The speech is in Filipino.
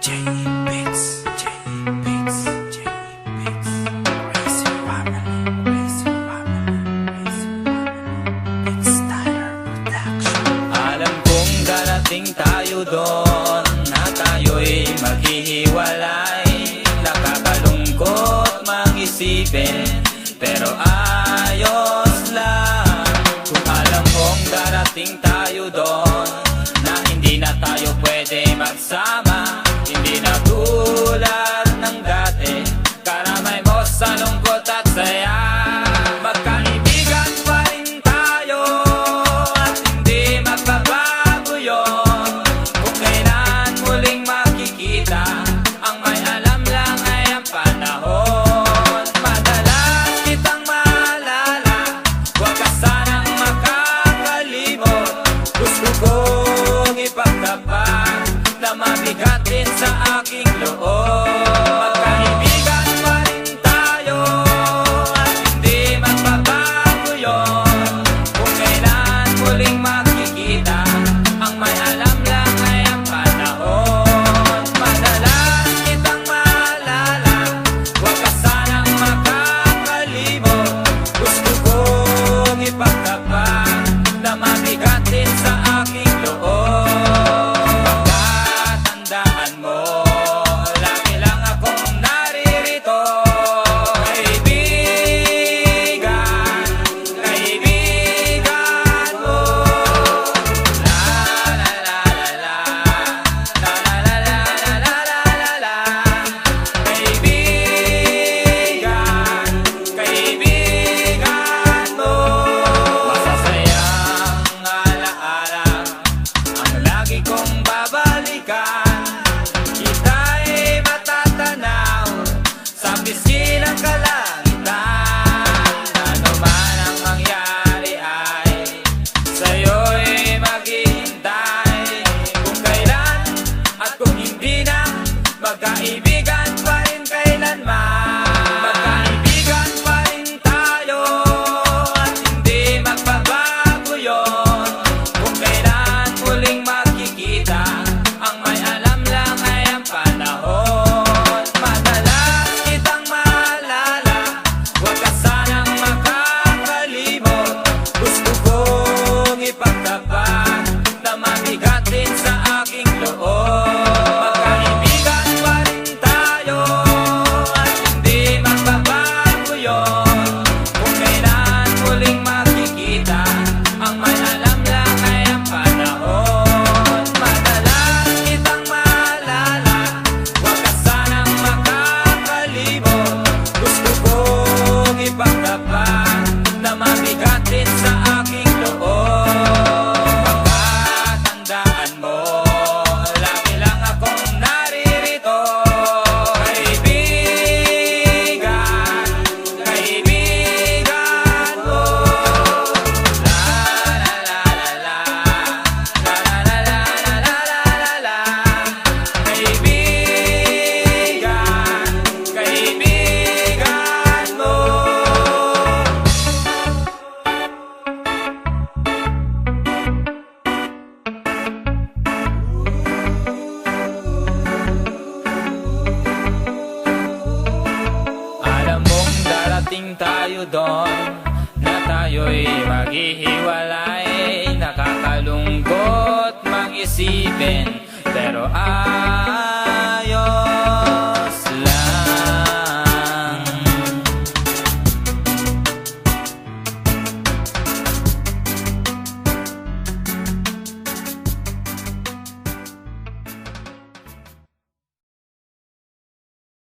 Alam kong darating tayo doon, na tayo'y maghihiwalay. Nakakalungkot mag-isipin, pero ayos lang. Kung alam kong darating tayo doon, na hindi na tayo pwede magsama. Hindi na tulad ng dati, karamay mo sa lungkot at saya. Magkaibigan pa rin tayo, at hindi magbabago yun. Kung kailan muling makikita, ang may alam lang ay ang panahon. Madalas kitang maalala, huwag ka sanang makakalimot. Gusto kong ipagtapat na mabigat din sa aking loob. Magkaibigan pa rin tayo, at hindi magbabago yun. Kung kailan muling makikita, ang may alam lang ay ang panahon. Madalas kitang maalala, huwag ka sanang makakalimot. Gusto kong ipagtapat na mabigat din sa aking loob. Pagkatandaan mo, lagi lang akong naririto. Kaibigan, kaibigan mo. La la la la la, la la la la la la la. Kaibigan, kaibigan mo. Masasayang alaala ang lagi kong babalikan. Kita'y matatanaw sa pisngi ng kalangitan. Ano man ang mangyari ay sa'yo'y maghihintay. Kung kailan at kung hindi na, magkaibigan pa rin kailanman. Magkaibigan pa rin tayo, at hindi magbabago yun. Kung kailan muling makikita, ang may alam lang ay ang panahon. Madalas kitang maalala, huwag ka sanang makakalimot. Gusto kong ipagtapat na mabigat din sa aking loob. Magkaibigan pa rin tayo, at hindi magbabago yun. Kung kailan muling makikita, ang may alam lang ay ang panahon. Madalas kitang maalala, huwag ka sanang makakalimot. Gusto kong ipagtapat na mabigat din sa aking loob. Pagkatandaan mo, lagi lang akong naririto. Kaibigan, kaibigan mo. La la la la la, la la la la la la la. Kaibigan, kaibigan mo. Alam mong darating tayo doon, na tayo'y maghihiwalay. Nakakalungkot mag-isipin, pero